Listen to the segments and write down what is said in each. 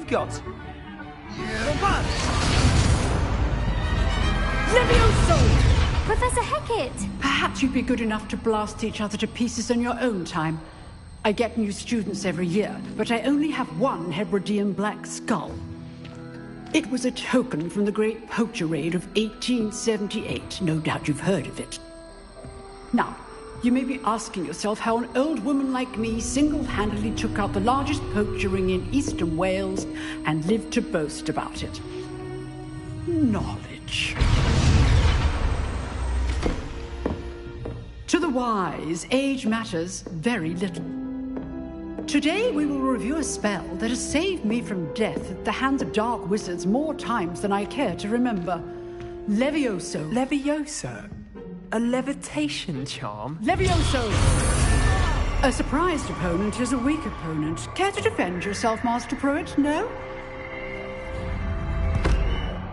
you've got. Levioso! Professor Hecat! Perhaps you'd be good enough to blast each other to pieces in your own time. I get new students every year, but I only have one Hebridean black skull. It was a token from the Great Poacher Raid of 1878. No doubt you've heard of it. Now, you may be asking yourself how an old woman like me single-handedly took out the largest poacher ring in eastern Wales and lived to boast about it. Knowledge. To the wise, age matters very little. Today we will review a spell that has saved me from death at the hands of dark wizards more times than I care to remember. Levioso. Levioso? A levitation charm? Levioso! A surprised opponent is a weak opponent. Care to defend yourself, Master Pruitt? No?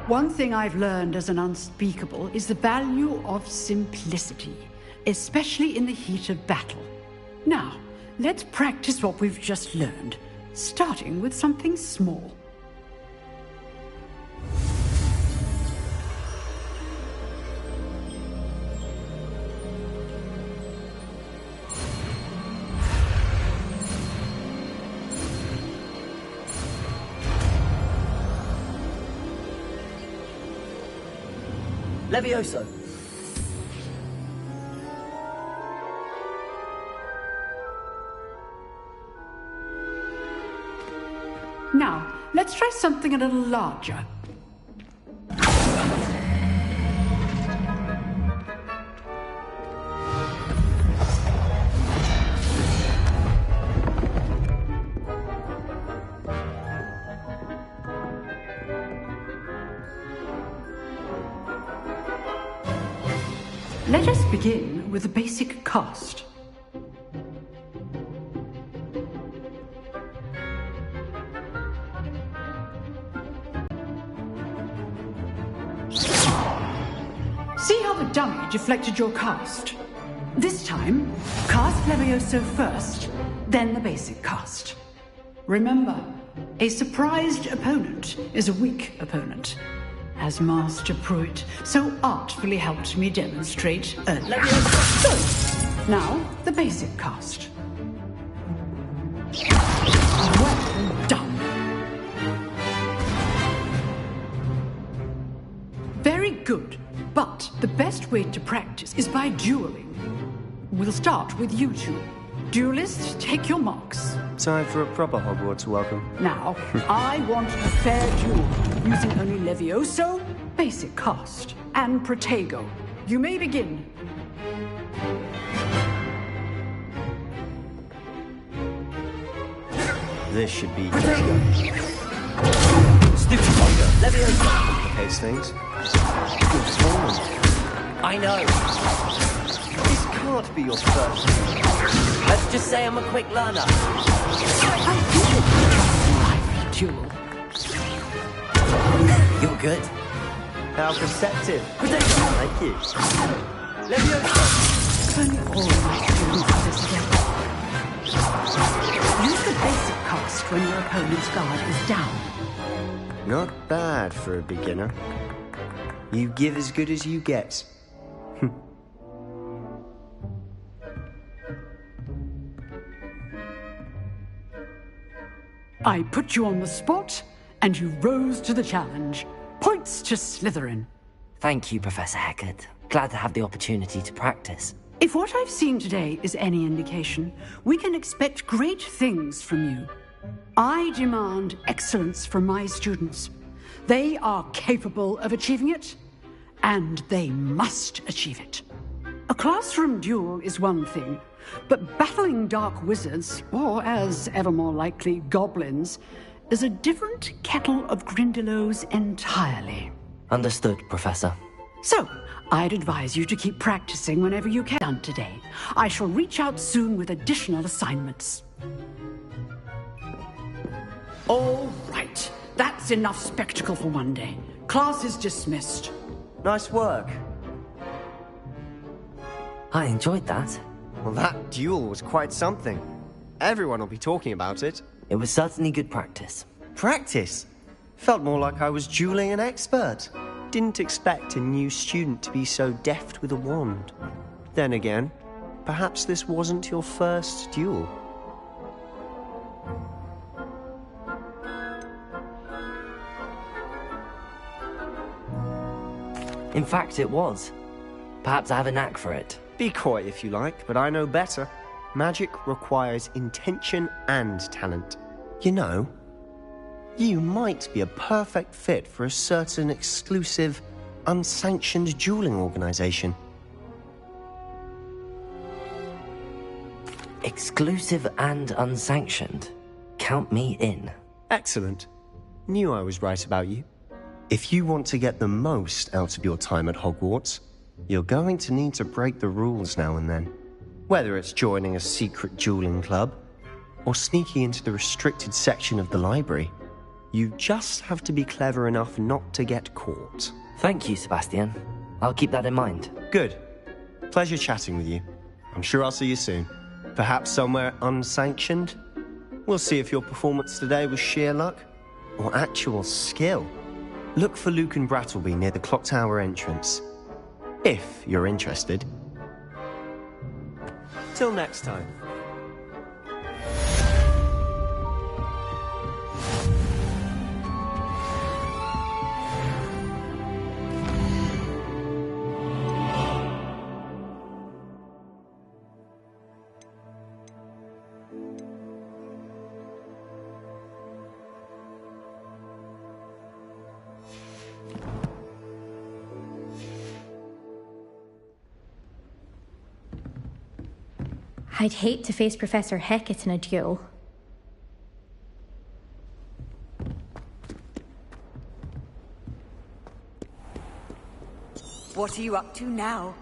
One thing I've learned as an unspeakable is the value of simplicity, especially in the heat of battle. Now, let's practice what we've just learned, starting with something small. Levioso. Now, let's try something a little larger. Let us begin with the basic cast. See how the dummy deflected your cast? This time, cast Levioso first, then the basic cast. Remember, a surprised opponent is a weak opponent, as Master Pruitt so artfully helped me demonstrate earlier. Good. Now, the basic cast. Well done. Very good. But the best way to practice is by dueling. We'll start with you two. Duelists, take your marks. Time for a proper Hogwarts welcome. Now, I want a fair duel, using only Levioso, basic cast, and Protego. You may begin. This should be Protego. stupid fighter. Levioso. Complicates things. Good performance. I know. This can't be your first. Let's just say I'm a quick learner. Lively duel. You're good. How perceptive. Protego. Thank you. Levioso. Can all my students do this together? Use the basic cast when your opponent's guard is down. Not bad for a beginner. You give as good as you get. I put you on the spot, and you rose to the challenge. Points to Slytherin. Thank you, Professor Hecat. Glad to have the opportunity to practice. If what I've seen today is any indication, we can expect great things from you. I demand excellence from my students. They are capable of achieving it, and they must achieve it. A classroom duel is one thing, but battling dark wizards, or as ever more likely, goblins, is a different kettle of Grindylows entirely. Understood, Professor. So, I'd advise you to keep practicing whenever you can. Done today. I shall reach out soon with additional assignments. All right. That's enough spectacle for one day. Class is dismissed. Nice work. I enjoyed that. Well, that duel was quite something. Everyone will be talking about it. It was certainly good practice. Practice? Felt more like I was dueling an expert. Didn't expect a new student to be so deft with a wand. Then again, perhaps this wasn't your first duel. In fact, it was. Perhaps I have a knack for it. Be coy if you like, but I know better. Magic requires intention and talent. You know, you might be a perfect fit for a certain exclusive, unsanctioned dueling organization. Exclusive and unsanctioned. Count me in. Excellent. Knew I was right about you. If you want to get the most out of your time at Hogwarts, you're going to need to break the rules now and then. Whether it's joining a secret dueling club, or sneaking into the restricted section of the library, you just have to be clever enough not to get caught. Thank you, Sebastian. I'll keep that in mind. Good. Pleasure chatting with you. I'm sure I'll see you soon. Perhaps somewhere unsanctioned? We'll see if your performance today was sheer luck, or actual skill. Look for Luke and Brattleby near the clock tower entrance. If you're interested. Till next time. I'd hate to face Professor Hecat in a duel. What are you up to now?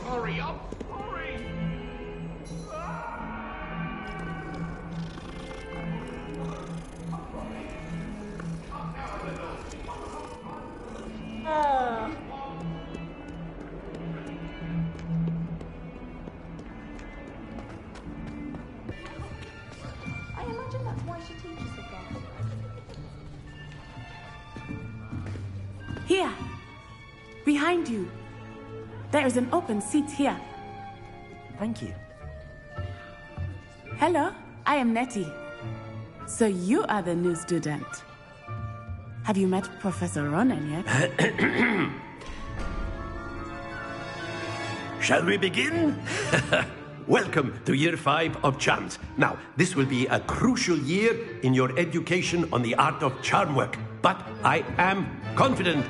Hurry up! Hurry! I imagine that's why she teaches the class. Here! Behind you! There is an open seat here. Thank you. Hello, I am Nettie. So you are the new student. Have you met Professor Ronan yet? Shall we begin? Welcome to Year 5 of Charms. Now, this will be a crucial year in your education on the art of charm work. But I am confident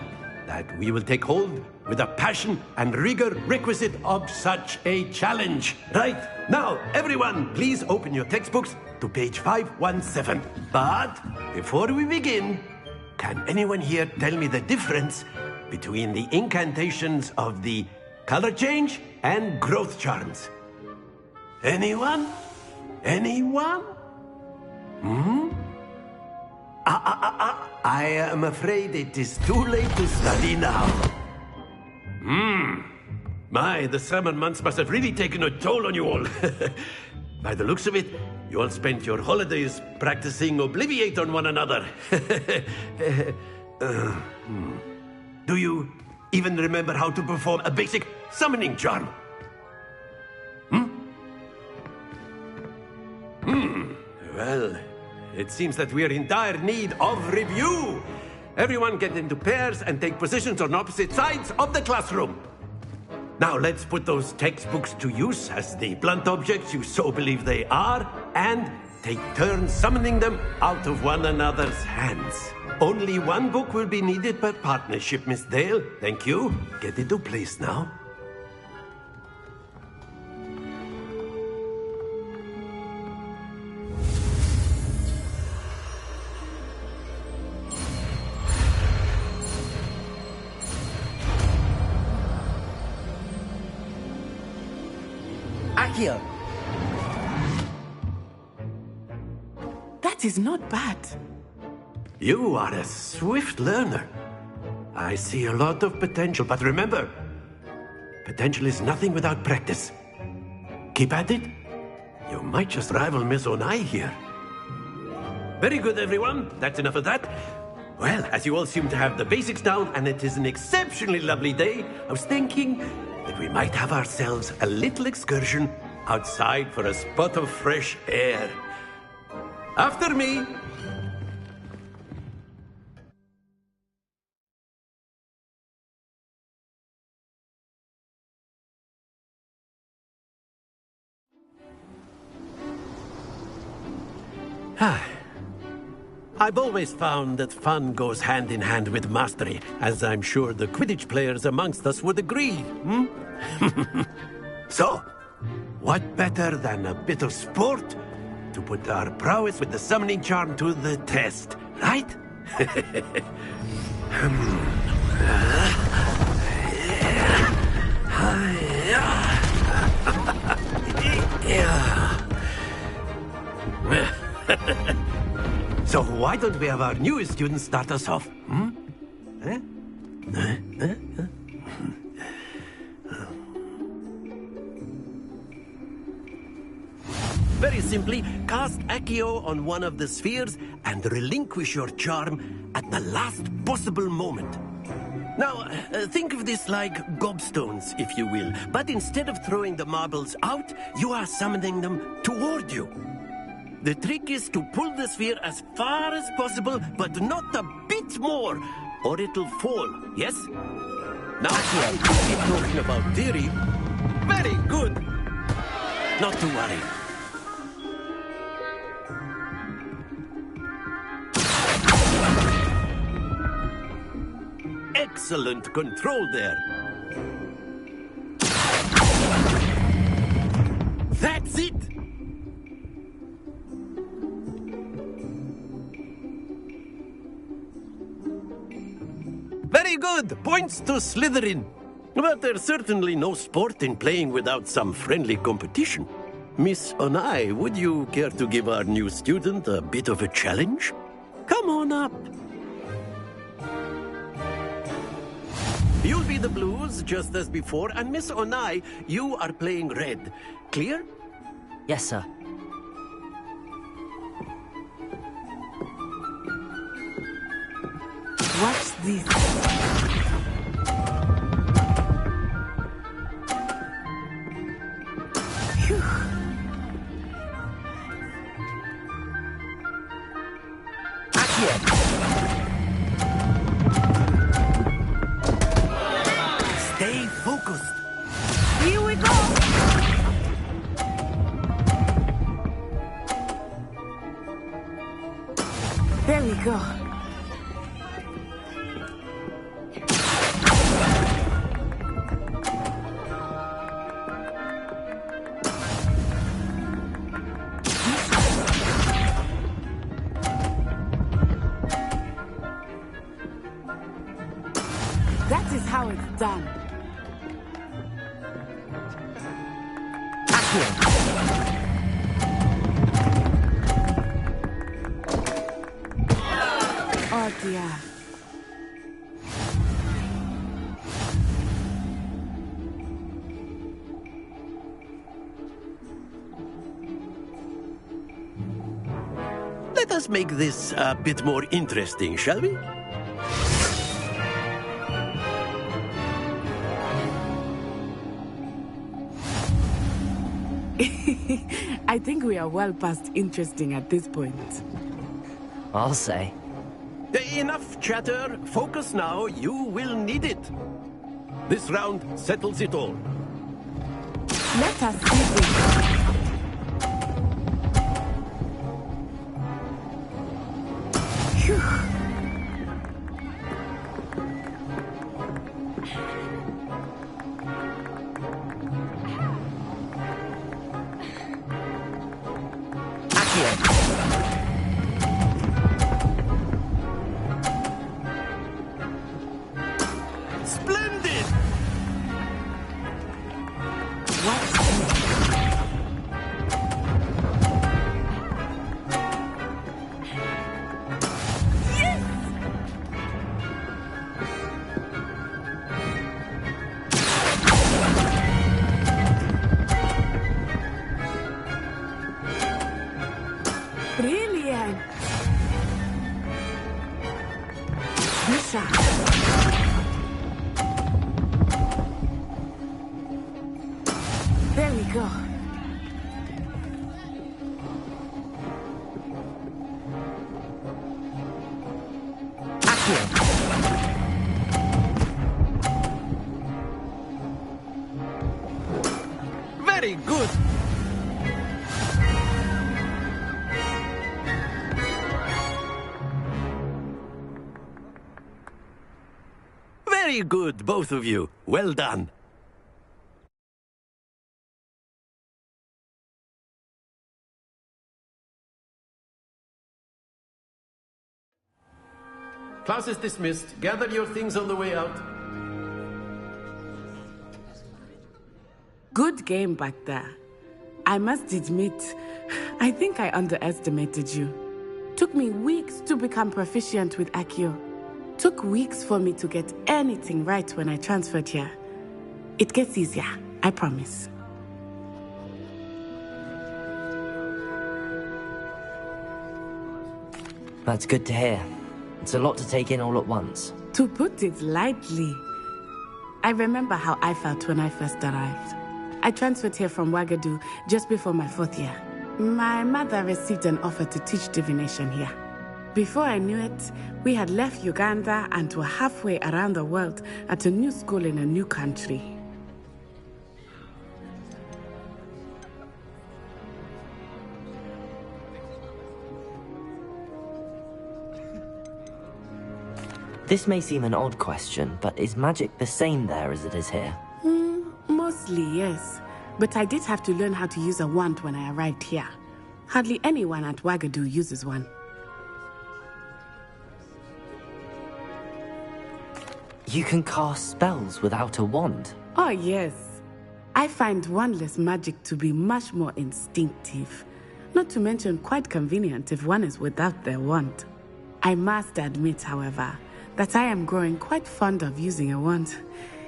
that we will take hold with the passion and rigor requisite of such a challenge. Right, now, everyone, please open your textbooks to page 517. But before we begin, can anyone here tell me the difference between the incantations of the color change and growth charms? Anyone? Anyone? I am afraid it is too late to study now. My, the summer months must have really taken a toll on you all. By the looks of it, you all spent your holidays practicing Obliviate on one another. Do you even remember how to perform a basic summoning charm? Well, it seems that we are in dire need of review. Everyone get into pairs and take positions on opposite sides of the classroom. Now let's put those textbooks to use as the blunt objects you so believe they are, and take turns summoning them out of one another's hands. Only one book will be needed per partnership, Miss Dale. Thank you. Get into place now. Accio! That is not bad. You are a swift learner. I see a lot of potential, but remember, potential is nothing without practice. Keep at it. You might just rival Miss Onai here. Very good, everyone. That's enough of that. Well, as you all seem to have the basics down, and it is an exceptionally lovely day, I was thinking that we might have ourselves a little excursion outside for a spot of fresh air. After me. I've always found that fun goes hand in hand with mastery, as I'm sure the Quidditch players amongst us would agree. So, what better than a bit of sport to put our prowess with the summoning charm to the test, right? So why don't we have our newest student start us off? Very simply, cast Accio on one of the spheres and relinquish your charm at the last possible moment. Now, think of this like gobstones, if you will. But instead of throwing the marbles out, you are summoning them toward you. The trick is to pull the sphere as far as possible, but not a bit more, or it'll fall, yes? Now, I could be talking about theory. Very good. Not to worry. Excellent control there. That's it! Very good! Points to Slytherin. But there's certainly no sport in playing without some friendly competition. Miss Onai, would you care to give our new student a bit of a challenge? Come on up. You'll be the blues, just as before, and Miss Onai, you are playing red. Clear? Yes, sir. Watch this. Phew. Stay focused. Here we go. There we go. That is how it's done. Oh dear. Let us make this a bit more interesting, shall we? I think we are well past interesting at this point. I'll say. Enough chatter. Focus now. You will need it. This round settles it all. Let us see this. Phew. Splendid! Watch this. again. Misha. There we go. Very good. Very good, both of you. Well done. Class is dismissed. Gather your things on the way out. Good game back there. I must admit, I think I underestimated you. Took me weeks to become proficient with Accio. Took weeks for me to get anything right when I transferred here. It gets easier, I promise. That's good to hear. It's a lot to take in all at once. To put it lightly, I remember how I felt when I first arrived. I transferred here from Ouagadougou just before my 4th year. My mother received an offer to teach divination here. Before I knew it, we had left Uganda and were halfway around the world at a new school in a new country. This may seem an odd question, but is magic the same there as it is here? Mostly, yes. But I did have to learn how to use a wand when I arrived here. Hardly anyone at Ouagadougou uses one. You can cast spells without a wand? Oh, yes. I find wandless magic to be much more instinctive. Not to mention quite convenient if one is without their wand. I must admit, however, that I am growing quite fond of using a wand.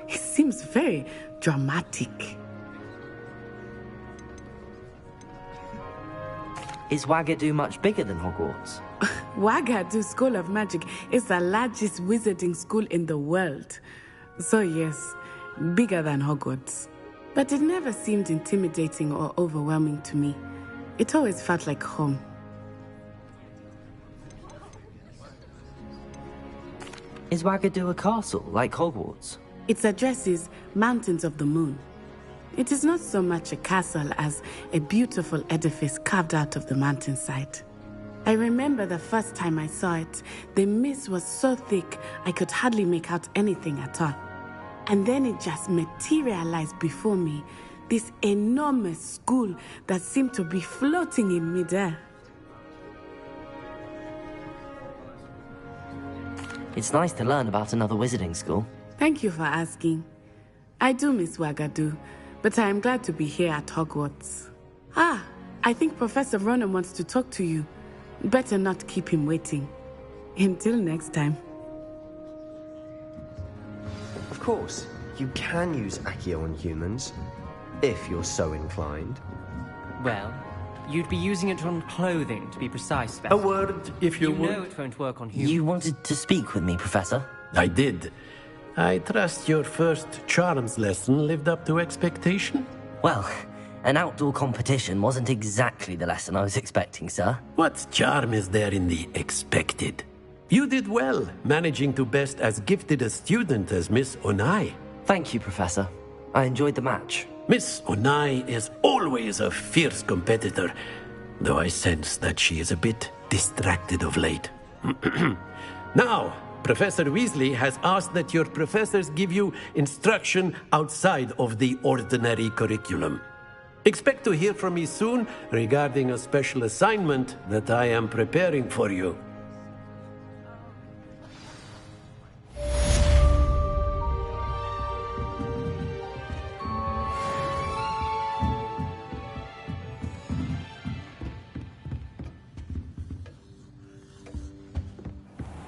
It seems very dramatic. Is Ouagadougou much bigger than Hogwarts? Ouagadougou School of Magic is the largest wizarding school in the world. So yes, bigger than Hogwarts. But it never seemed intimidating or overwhelming to me. It always felt like home. Is Ouagadougou a castle, like Hogwarts? Its address is Mountains of the Moon. It is not so much a castle as a beautiful edifice carved out of the mountainside. I remember the first time I saw it, the mist was so thick I could hardly make out anything at all. And then it just materialized before me, this enormous school that seemed to be floating in midair. It's nice to learn about another wizarding school. Thank you for asking. I do miss Ouagadougou, but I am glad to be here at Hogwarts. Ah, I think Professor Ronan wants to talk to you. Better not keep him waiting. Until next time. Of course, you can use Accio on humans, if you're so inclined. Well, you'd be using it on clothing, to be precise, A Beth. word, if you You know would. it won't work on humans. You wanted to speak with me, Professor? I did. I trust your first charms lesson lived up to expectation? Well, an outdoor competition wasn't exactly the lesson I was expecting, sir. What charm is there in the expected? You did well, managing to best as gifted a student as Miss Onai. Thank you, Professor. I enjoyed the match. Miss Onai is always a fierce competitor, though I sense that she is a bit distracted of late. Now, Professor Weasley has asked that your professors give you instruction outside of the ordinary curriculum. Expect to hear from me soon regarding a special assignment that I am preparing for you.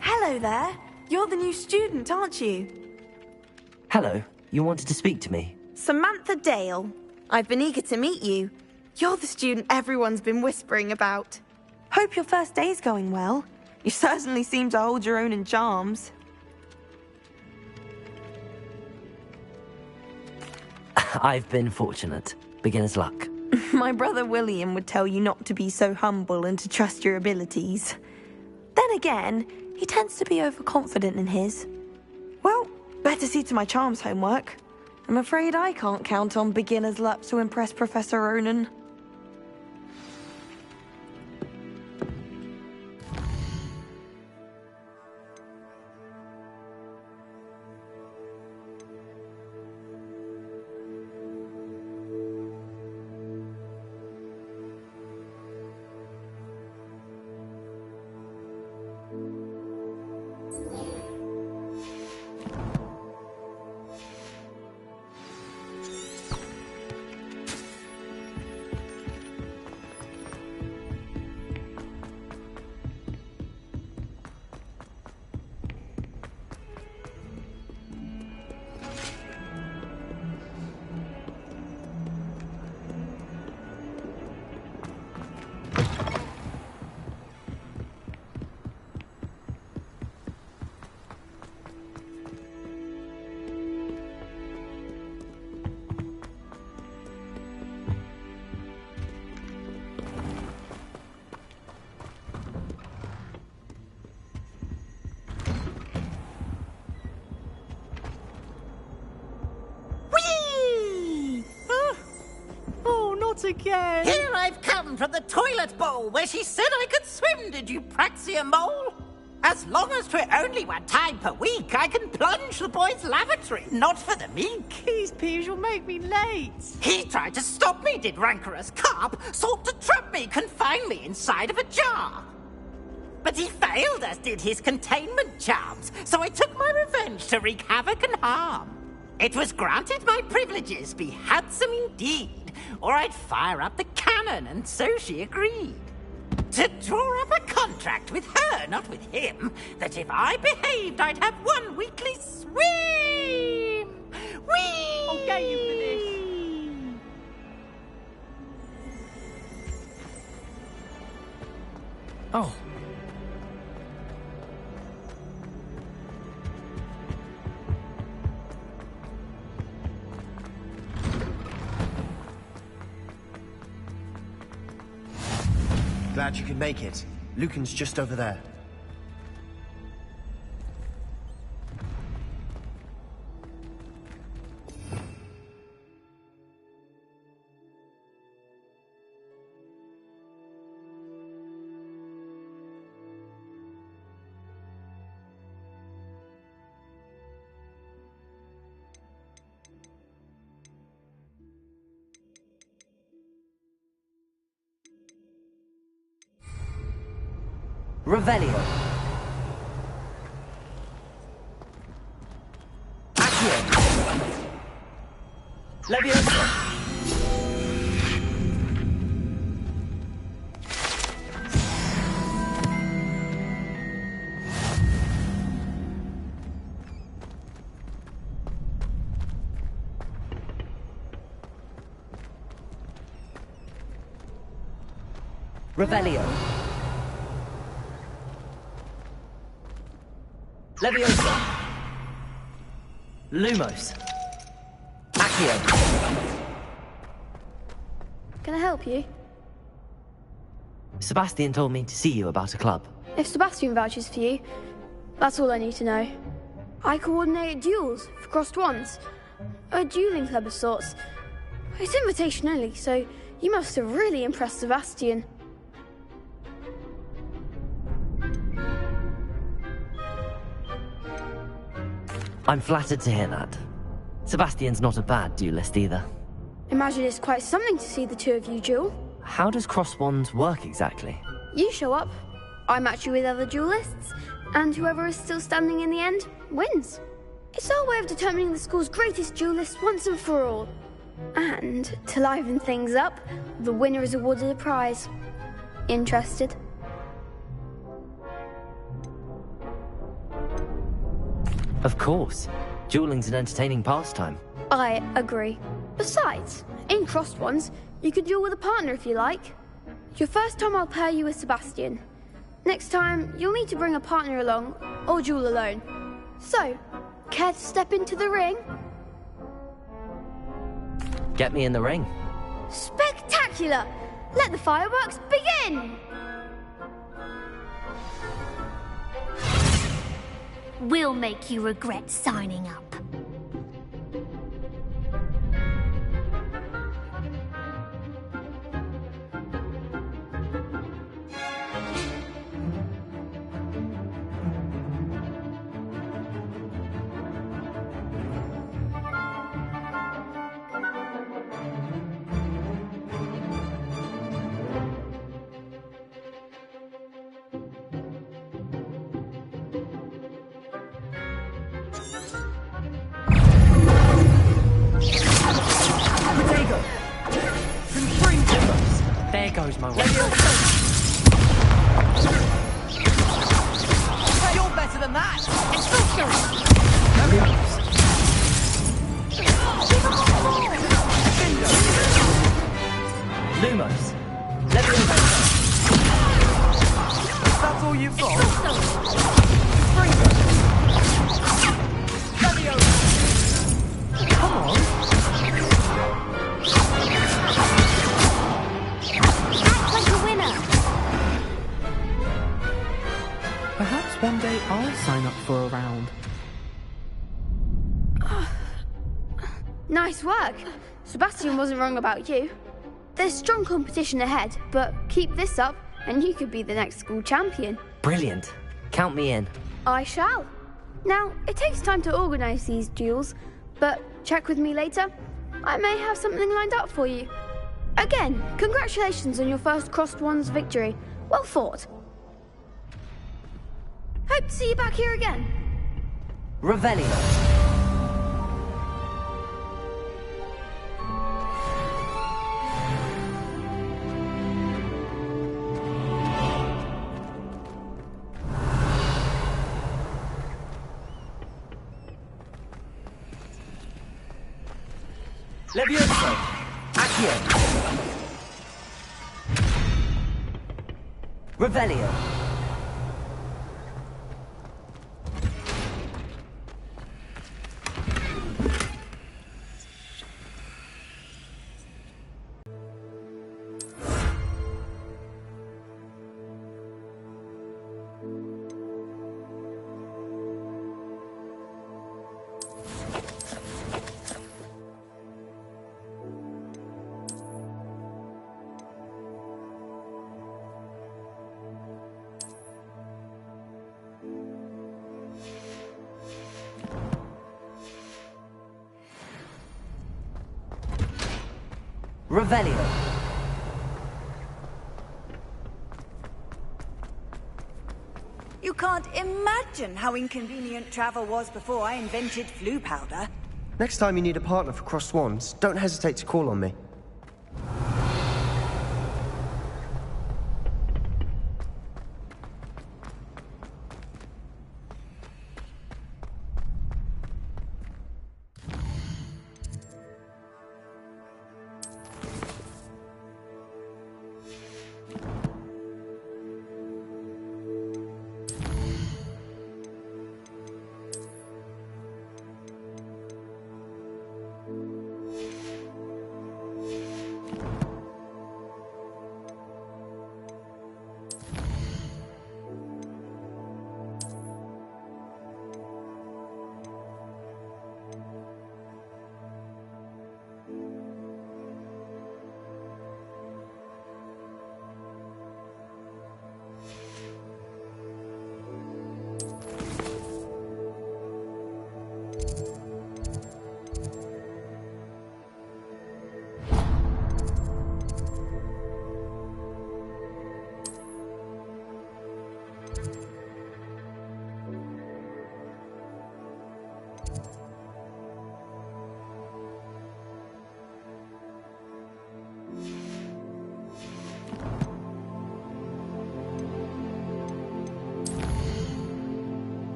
Hello there. You're the new student, aren't you? Hello, you wanted to speak to me? Samantha Dale. I've been eager to meet you. You're the student everyone's been whispering about. Hope your first day's going well. You certainly seem to hold your own in charms. I've been fortunate. Beginner's luck. My brother William would tell you not to be so humble and to trust your abilities. Then again, he tends to be overconfident in his. Well, better see to my charms homework. I'm afraid I can't count on beginner's luck to impress Professor Ronan. Again. Here I've come from the toilet bowl where she said I could swim, did you praxia mole? As long as 'twere only 1 time per week, I can plunge the boys' lavatory, not for the meek. These peeves will make me late. He tried to stop me, did rancorous carp, sought to trap me, confine me inside of a jar. But he failed, as did his containment charms, so I took my revenge to wreak havoc and harm. It was granted my privileges be handsome indeed, or I'd fire up the cannon, and so she agreed. To draw up a contract with her, not with him, that if I behaved, I'd have 1 weekly swim! Whee! I'll get you for this. Oh. Glad you could make it. Lucan's just over there. Revelio. Accio. Leviosa. Revelio. Leviosa. Lumos. Accio. Can I help you? Sebastian told me to see you about a club. If Sebastian vouches for you, that's all I need to know. I coordinate duels for crossed ones. A dueling club of sorts. It's invitation only, so you must have really impressed Sebastian. I'm flattered to hear that. Sebastian's not a bad duelist either. Imagine it's quite something to see the 2 of you duel. How does crosswands work exactly? You show up, I match you with other duelists, and whoever is still standing in the end wins. It's our way of determining the school's greatest duelist once and for all. And to liven things up, the winner is awarded a prize. Interested? Of course. Dueling's an entertaining pastime. I agree. Besides, in crossed ones, you could duel with a partner if you like. your first time I'll pair you with Sebastian. Next time, you'll need to bring a partner along, or duel alone. So, care to step into the ring? Get me in the ring. Spectacular! Let the fireworks begin! We'll make you regret signing up. There goes my way. You're better than that! It's Lumos. Leviosa. That's all you've got? Come on. Perhaps one day I'll sign up for a round. Nice work. Sebastian wasn't wrong about you. There's strong competition ahead, but keep this up and you could be the next school champion. Brilliant. Count me in. I shall. Now, it takes time to organise these duels, but check with me later. I may have something lined up for you. Again, congratulations on your first Crossed Wands victory. Well fought. Hope to see you back here again. Revelio. Levioso. Accio. Revelio. Revelio. You can't imagine how inconvenient travel was before I invented flu powder. Next time you need a partner for Crossed Wands, don't hesitate to call on me.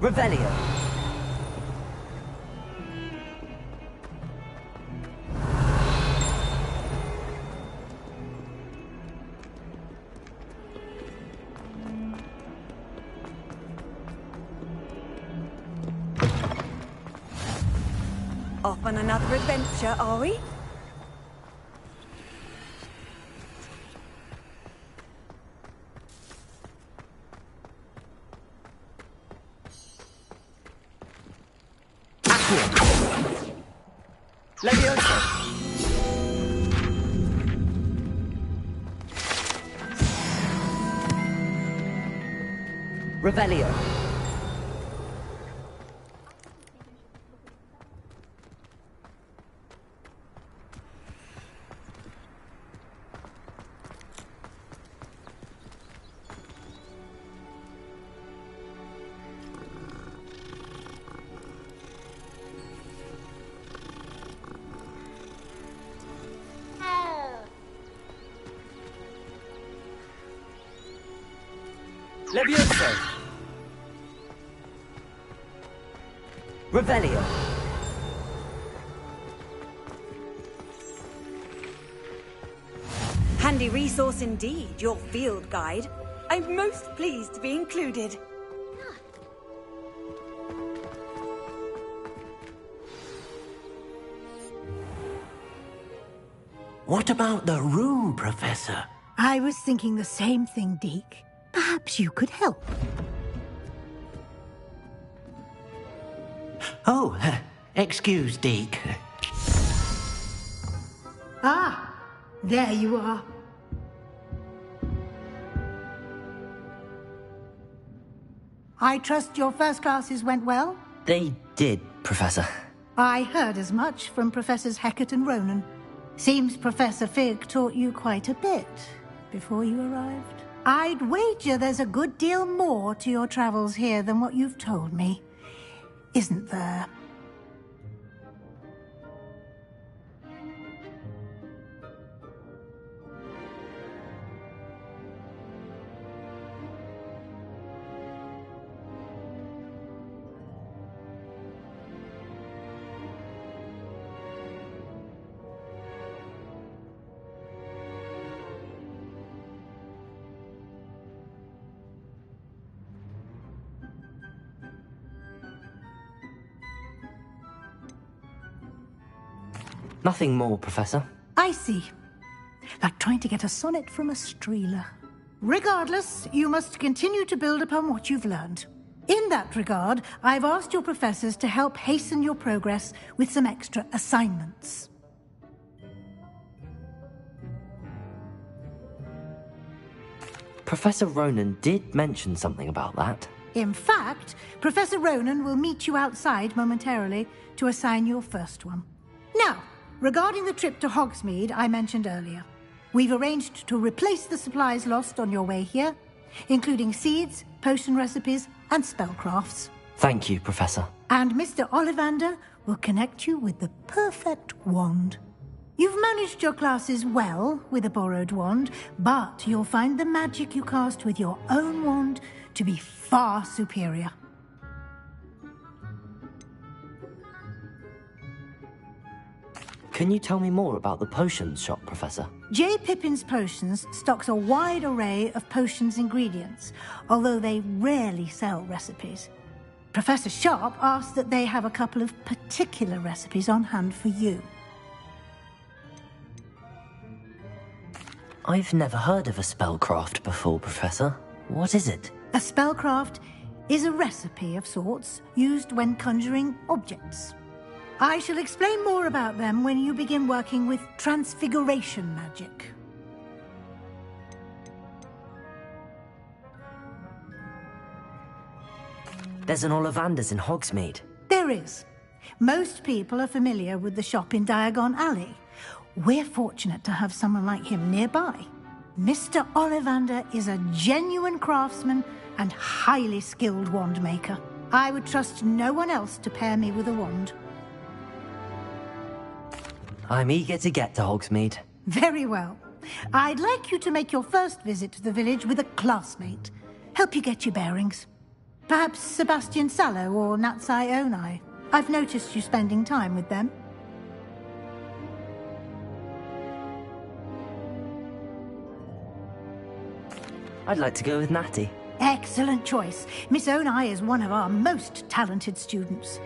Revelio. Off on another adventure, are we? Leviosa. Revelio. Leviosa. Revelio. Handy resource indeed, your field guide. I'm most pleased to be included. What about the room, Professor? I was thinking the same thing, Deke. Perhaps you could help. Oh, excuse, Deke. Ah, there you are. I trust your first classes went well? They did, Professor. I heard as much from Professors Hecat and Ronan. Seems Professor Fig taught you quite a bit before you arrived. I'd wager there's a good deal more to your travels here than what you've told me. Isn't there? Nothing more, Professor. I see. Like trying to get a sonnet from a streeler. Regardless, you must continue to build upon what you've learned. In that regard, I've asked your professors to help hasten your progress with some extra assignments. Professor Ronan did mention something about that. In fact, Professor Ronan will meet you outside momentarily to assign your first one. Now, regarding the trip to Hogsmeade I mentioned earlier, we've arranged to replace the supplies lost on your way here, including seeds, potion recipes, and spellcrafts. Thank you, Professor. And Mr. Ollivander will connect you with the perfect wand. You've managed your classes well with a borrowed wand, but you'll find the magic you cast with your own wand to be far superior. Can you tell me more about the potions shop, Professor? J. Pippin's Potions stocks a wide array of potions ingredients, although they rarely sell recipes. Professor Sharp asked that they have a couple of particular recipes on hand for you. I've never heard of a spellcraft before, Professor. What is it? A spellcraft is a recipe of sorts used when conjuring objects. I shall explain more about them when you begin working with transfiguration magic. There's an Ollivander's in Hogsmeade. There is. Most people are familiar with the shop in Diagon Alley. We're fortunate to have someone like him nearby. Mr. Ollivander is a genuine craftsman and highly skilled wand maker. I would trust no one else to pair me with a wand. I'm eager to get to Hogsmeade. Very well. I'd like you to make your first visit to the village with a classmate. Help you get your bearings. Perhaps Sebastian Sallow or Natsai Onai. I've noticed you spending time with them. I'd like to go with Natty. Excellent choice. Miss Onai is one of our most talented students.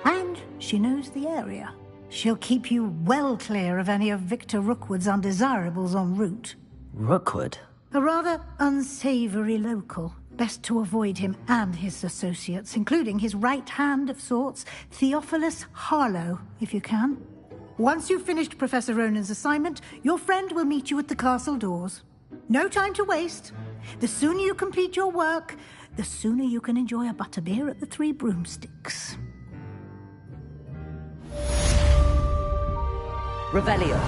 And she knows the area. She'll keep you well clear of any of Victor Rookwood's undesirables en route. Rookwood? A rather unsavory local. Best to avoid him and his associates, including his right hand of sorts, Theophilus Harlow, if you can. Once you've finished Professor Ronan's assignment, your friend will meet you at the castle doors. No time to waste. The sooner you complete your work, the sooner you can enjoy a butterbeer at the Three Broomsticks. Revelio.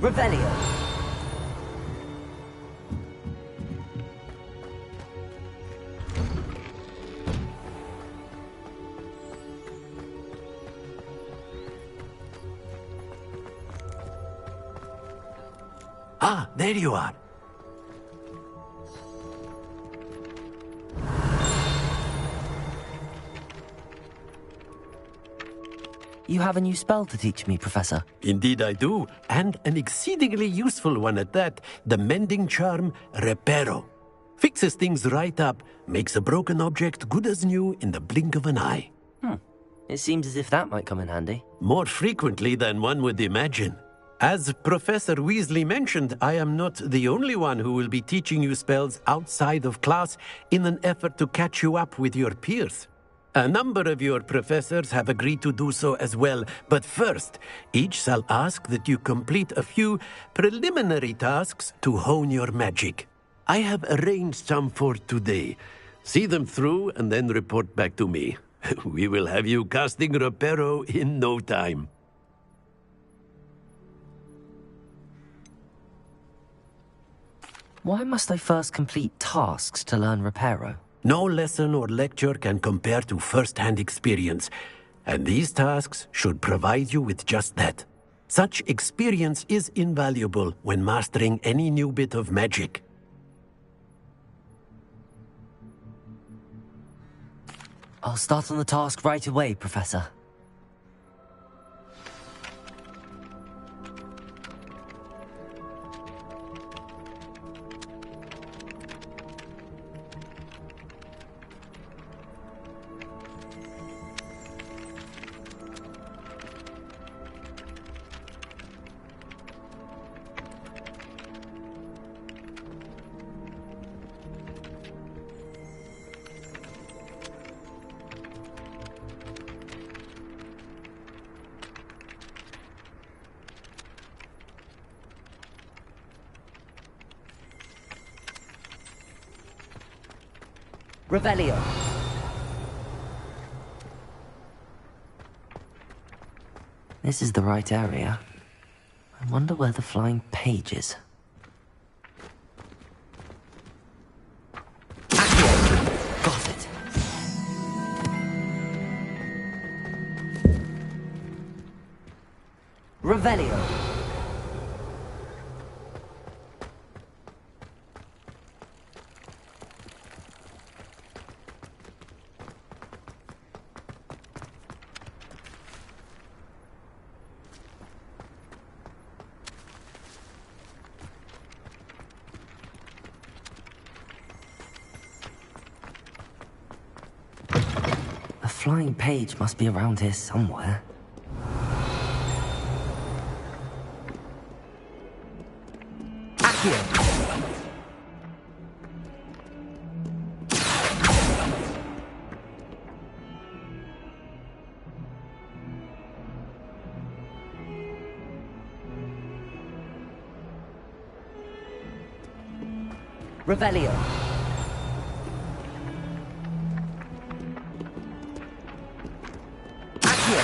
Revelio. Ah, there you are. You have a new spell to teach me, Professor. Indeed I do, and an exceedingly useful one at that, the mending charm Reparo. Fixes things right up, makes a broken object good as new in the blink of an eye. It seems as if that might come in handy. More frequently than one would imagine. As Professor Weasley mentioned, I am not the only one who will be teaching you spells outside of class in an effort to catch you up with your peers. A number of your professors have agreed to do so as well, but first, each shall ask that you complete a few preliminary tasks to hone your magic. I have arranged some for today. See them through and then report back to me. We will have you casting Reparo in no time. Why must I first complete tasks to learn Reparo? No lesson or lecture can compare to first-hand experience, and these tasks should provide you with just that. Such experience is invaluable when mastering any new bit of magic. I'll start on the task right away, Professor. Revelio. This is the right area. I wonder where the flying page is. Got it. Revelio. The flying page must be around here somewhere. Accio. Revelio. Accio.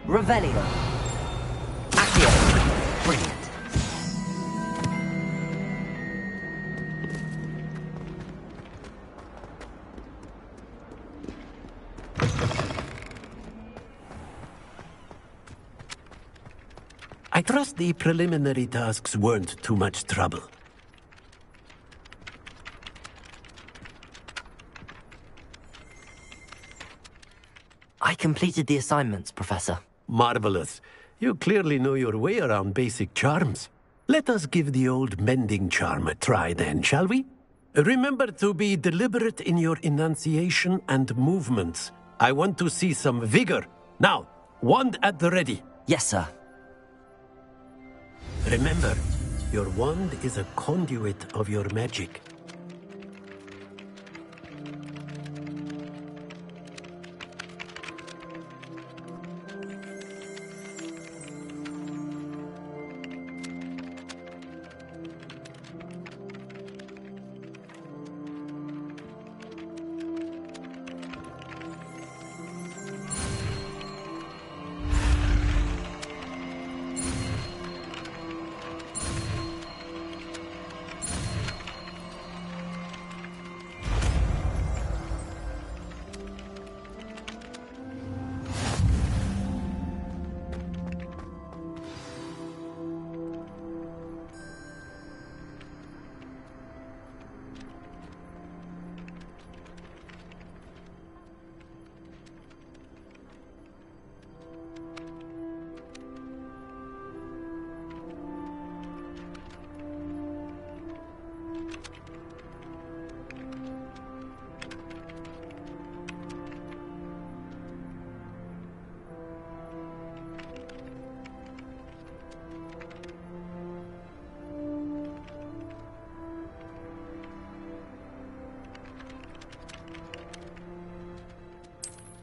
Revelio. Accio. Brilliant. I trust the preliminary tasks weren't too much trouble. I completed the assignments, Professor. Marvelous. You clearly know your way around basic charms. Let us give the old mending charm a try then, shall we? Remember to be deliberate in your enunciation and movements. I want to see some vigor. Now, wand at the ready. Yes, sir. Remember, your wand is a conduit of your magic.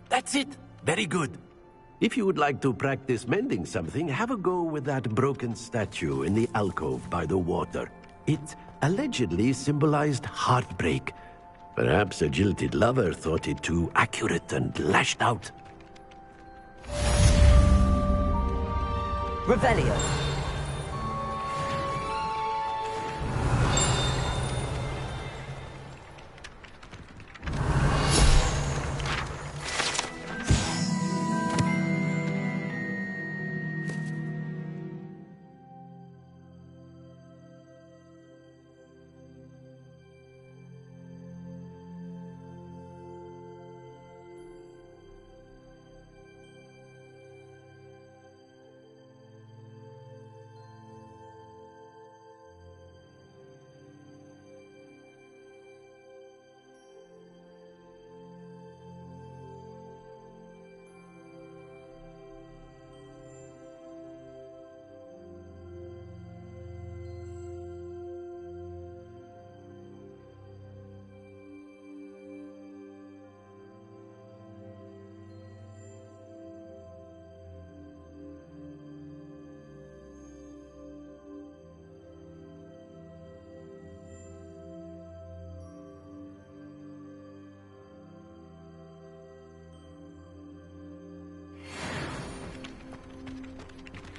That's it. Very good. If you would like to practice mending something, have a go with that broken statue in the alcove by the water. It allegedly symbolized heartbreak. Perhaps a jilted lover thought it too accurate and lashed out. Revelio.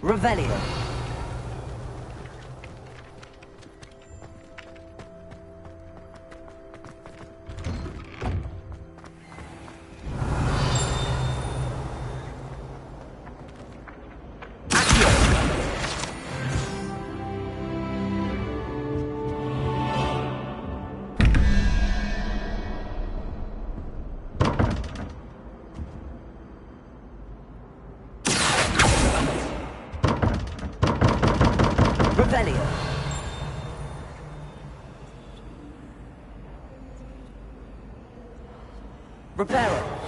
Revelio. Revelio. Reparo.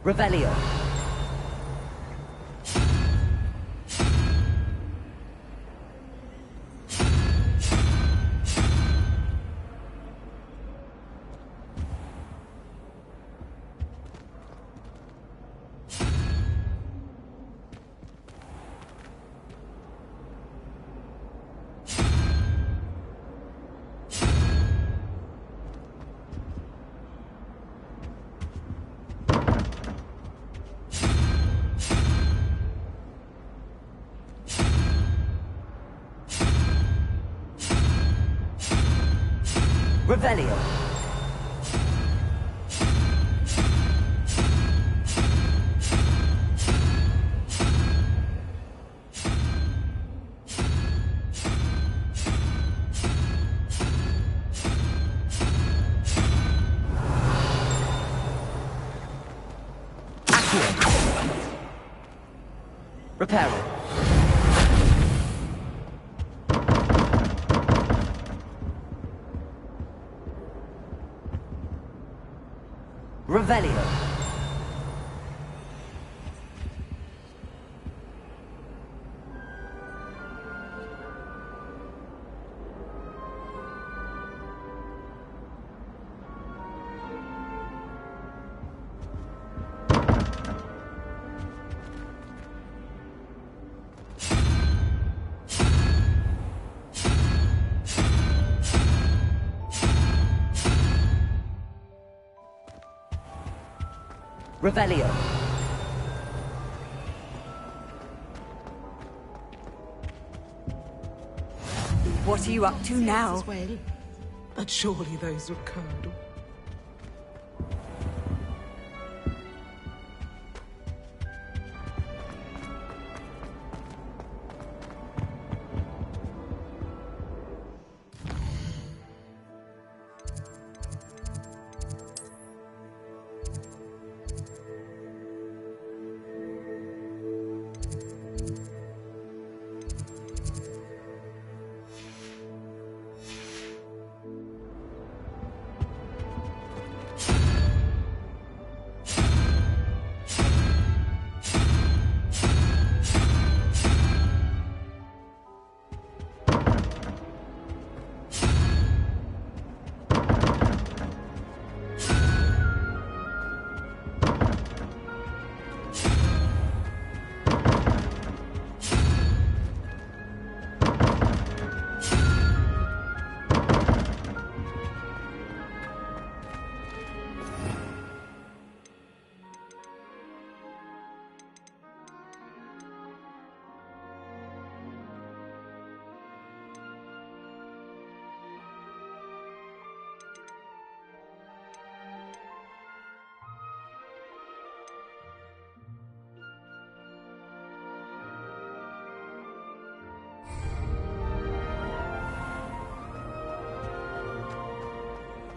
Revelio. Revelio. Accio. Reparo. Revelio. Revelio. What are you up to now? As well, but surely those would curdle.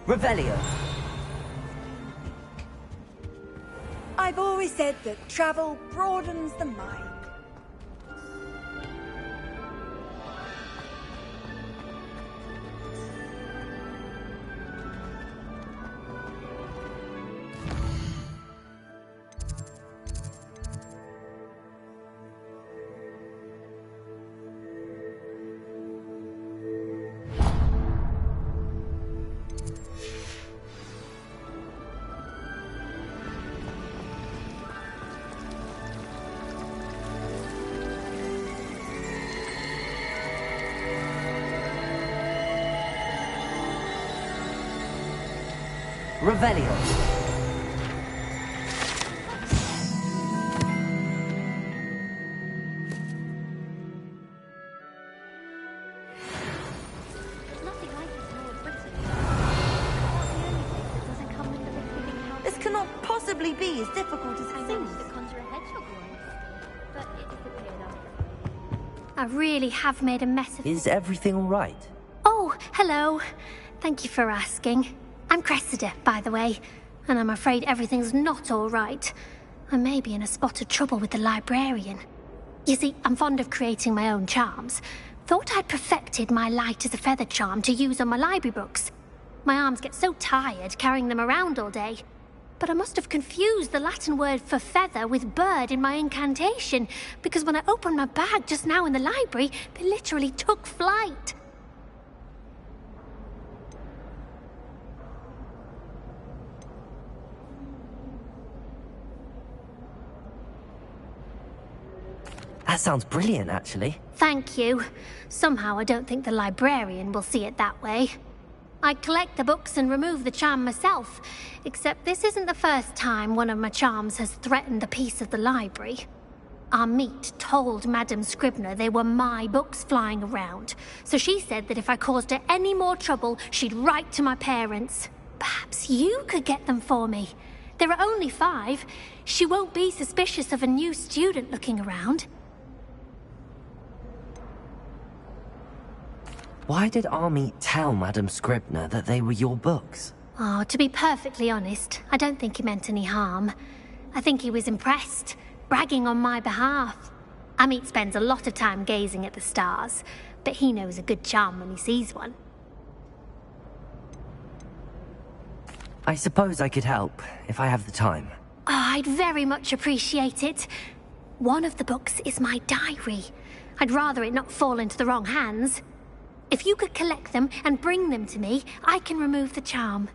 Revelio. I've always said that travel broadens the mind. Revelio. This cannot possibly be as difficult as it seems. I really have made a mess of it. Is everything all right? Oh, hello. Thank you for asking. I'm Cressida, by the way, and I'm afraid everything's not all right. I may be in a spot of trouble with the librarian. You see, I'm fond of creating my own charms. Thought I'd perfected my light as a feather charm to use on my library books. My arms get so tired carrying them around all day. but I must have confused the Latin word for feather with bird in my incantation, because when I opened my bag just now in the library, they literally took flight. That sounds brilliant, actually. Thank you. Somehow I don't think the librarian will see it that way. I collect the books and remove the charm myself, except this isn't the first time one of my charms has threatened the peace of the library. Our meet told Madame Scribner they were my books flying around, so she said that if I caused her any more trouble, she'd write to my parents. Perhaps you could get them for me. There are only 5. She won't be suspicious of a new student looking around. Why did Army tell Madame Scribner that they were your books? Oh, to be perfectly honest, I don't think he meant any harm. I think he was impressed, bragging on my behalf. Amit spends a lot of time gazing at the stars, but he knows a good charm when he sees one. I suppose I could help, if I have the time. Oh, I'd very much appreciate it. One of the books is my diary. I'd rather it not fall into the wrong hands. If you could collect them and bring them to me, I can remove the charm.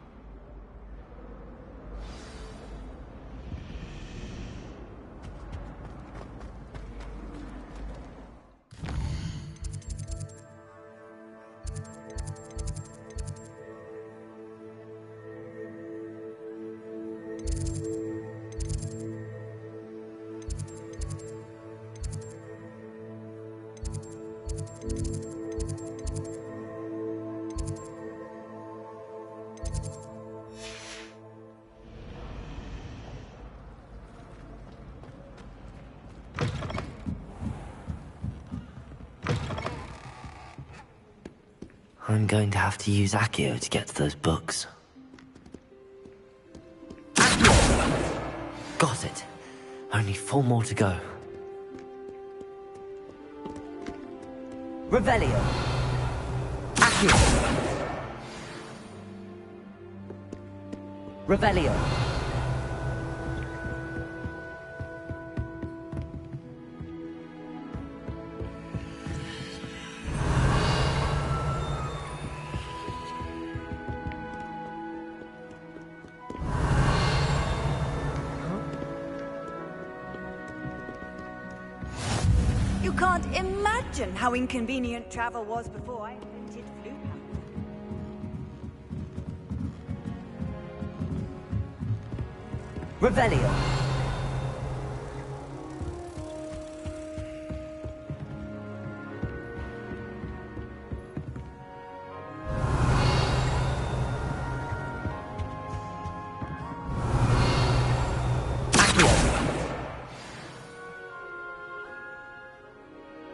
I'm going to have to use Accio to get to those books. Accio! Got it. Only 4 more to go. Revelio! Accio! Revelio! You can't imagine how inconvenient travel was before I invented Flupam. Revelio!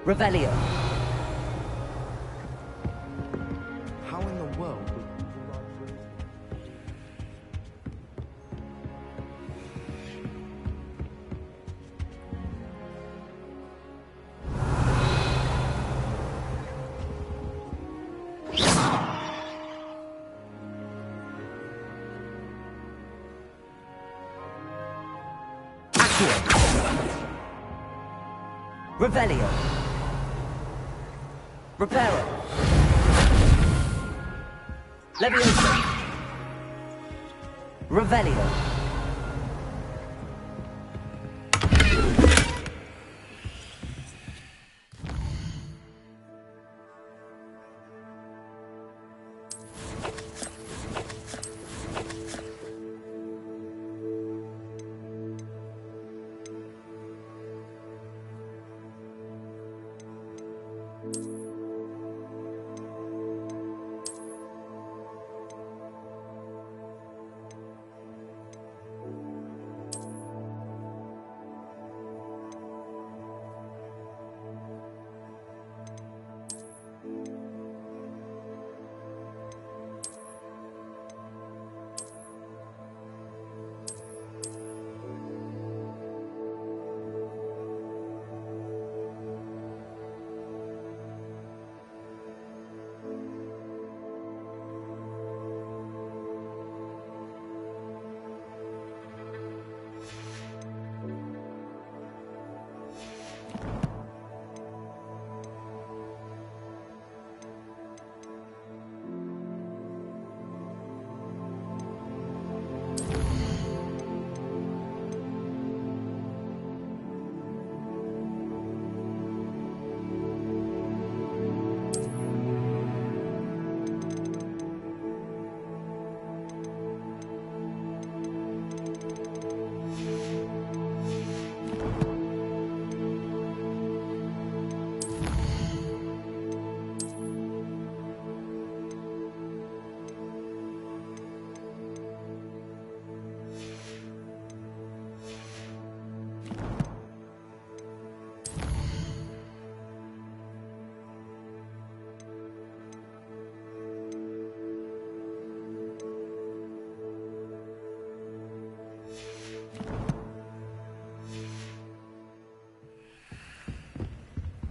Revelio. How in the world would Revelio. Reparo. Leviosa. Revelio.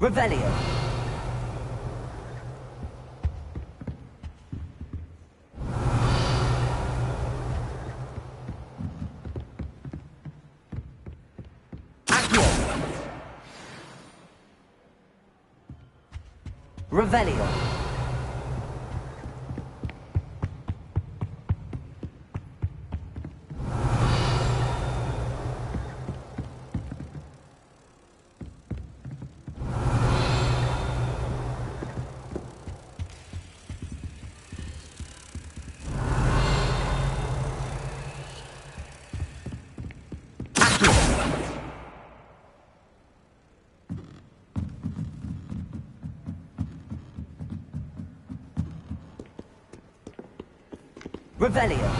Revelio. Revelio. Revelio.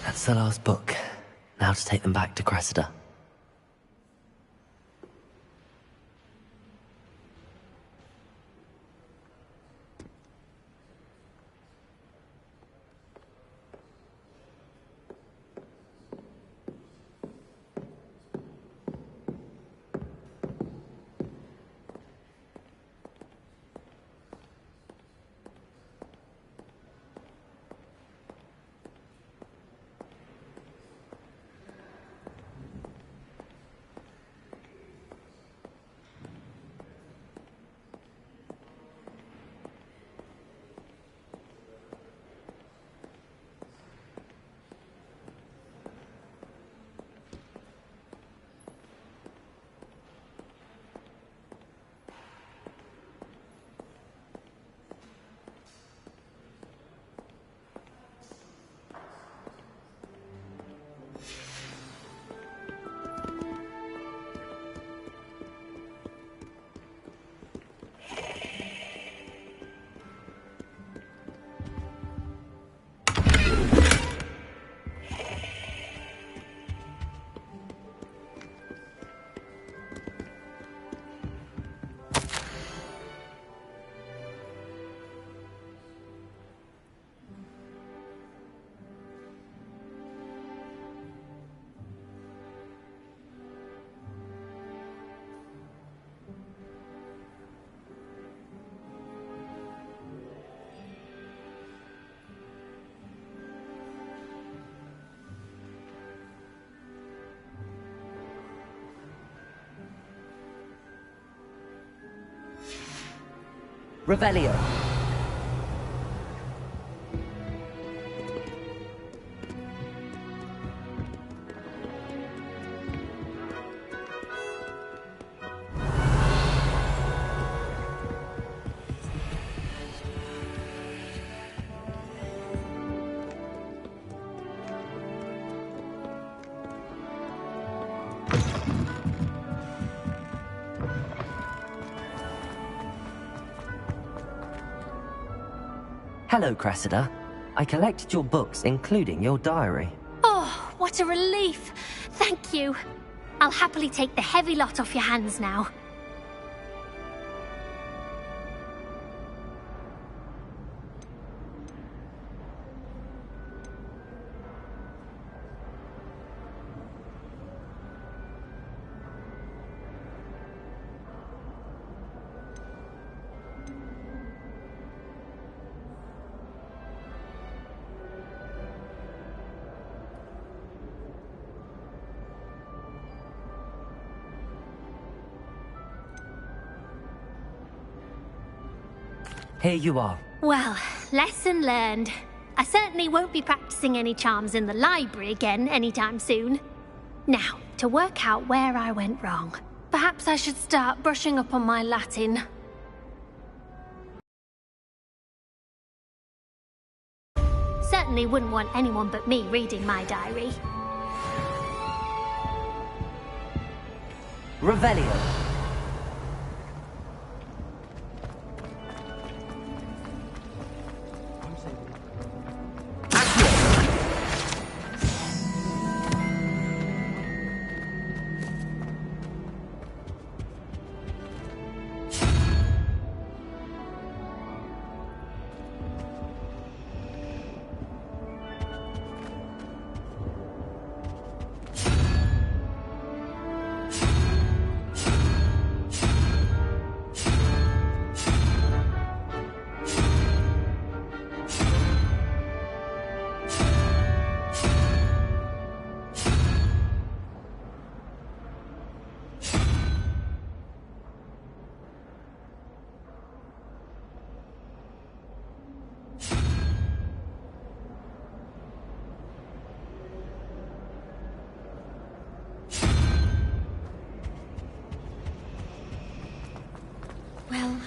That's the last book. Now to take them back to Cressida. Revelio. Hello, Cressida. I collected your books, including your diary. Oh, what a relief. Thank you. I'll happily take the heavy lot off your hands now. Here you are. Well, lesson learned. I certainly won't be practicing any charms in the library again anytime soon. Now, to work out where I went wrong. Perhaps I should start brushing up on my Latin. Certainly wouldn't want anyone but me reading my diary. Revelio.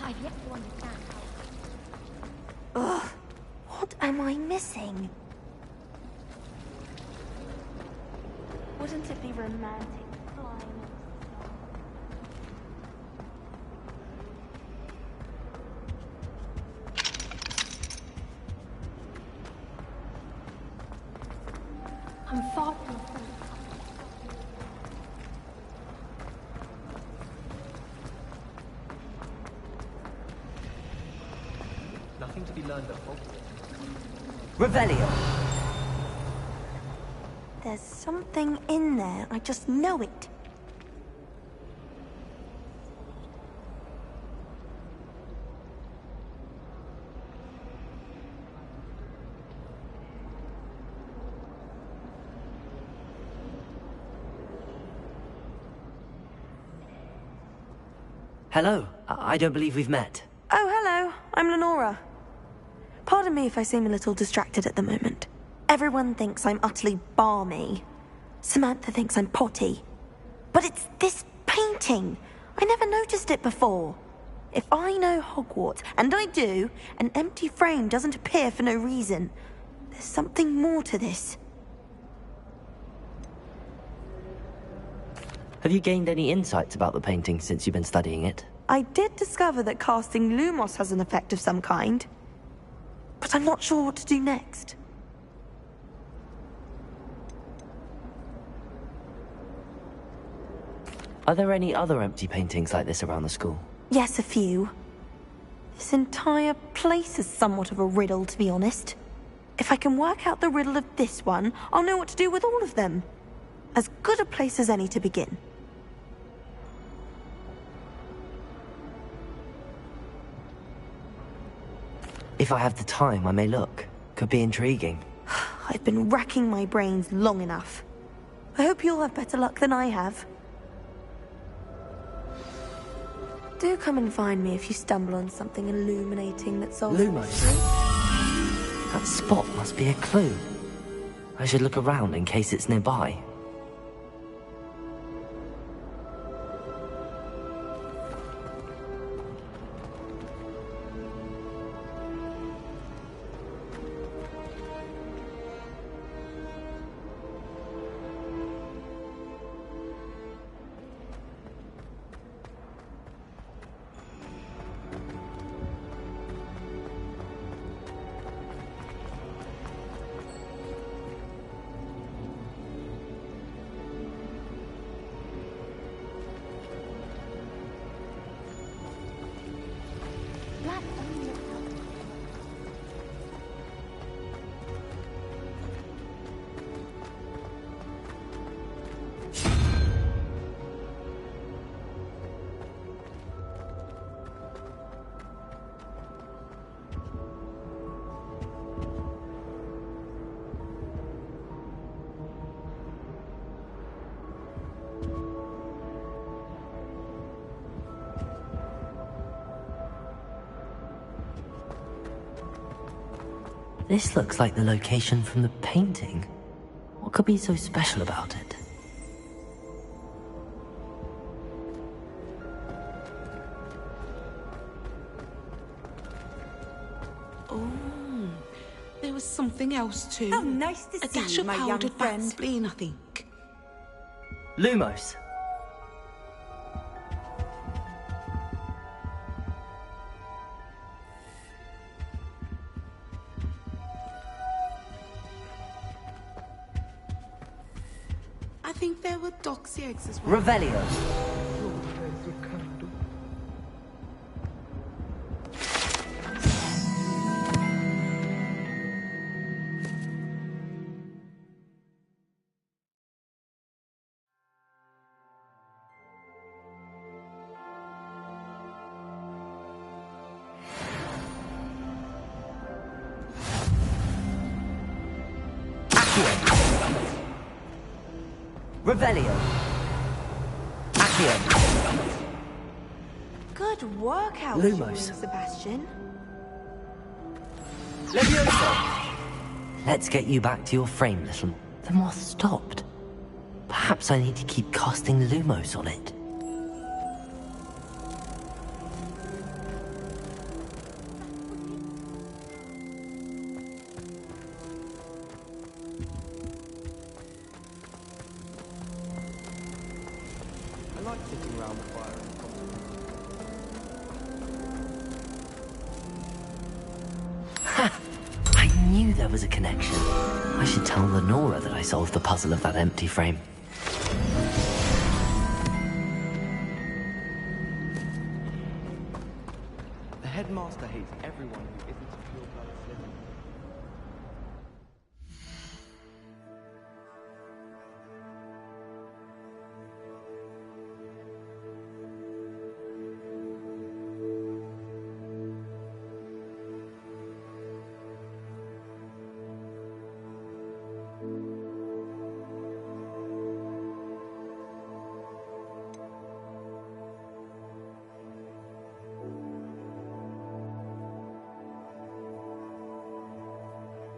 I've yet to understand how... Ugh, what am I missing? Wouldn't it be romantic flying? I'm far from free. Nothing to be learned at Hogwarts. Revelio! There's something in there, I just know it. Hello, I don't believe we've met. Oh, hello, I'm Lenora. Pardon me if I seem a little distracted at the moment. Everyone thinks I'm utterly balmy. Samantha thinks I'm potty. But it's this painting. I never noticed it before. If I know Hogwarts, and I do, an empty frame doesn't appear for no reason. There's something more to this. Have you gained any insights about the painting since you've been studying it? I did discover that casting Lumos has an effect of some kind. But I'm not sure what to do next. Are there any other empty paintings like this around the school? Yes, a few. This entire place is somewhat of a riddle, to be honest. If I can work out the riddle of this one, I'll know what to do with all of them. As good a place as any to begin. If I have the time, I may look. Could be intriguing. I've been racking my brains long enough. I hope you'll have better luck than I have. Do come and find me if you stumble on something illuminating that solves the Lumos. mystery. That spot must be a clue. I should look around in case it's nearby. This looks like the location from the painting. What could be so special about it? Oh, there was something else too. How nice to A see dash you, of my young powdered friend. bat spleen, I think. Lumos. I think there were doxy eggs as well. Revelio. Revelio. Accio. Good work out, Lumos. Sebastian. Levioso. Let's get you back to your frame, little. The moth stopped. Perhaps I need to keep casting Lumos on it. like sitting around the fire and Ha! I knew there was a connection. I should tell Lenora that I solved the puzzle of that empty frame. The headmaster hates everyone who isn't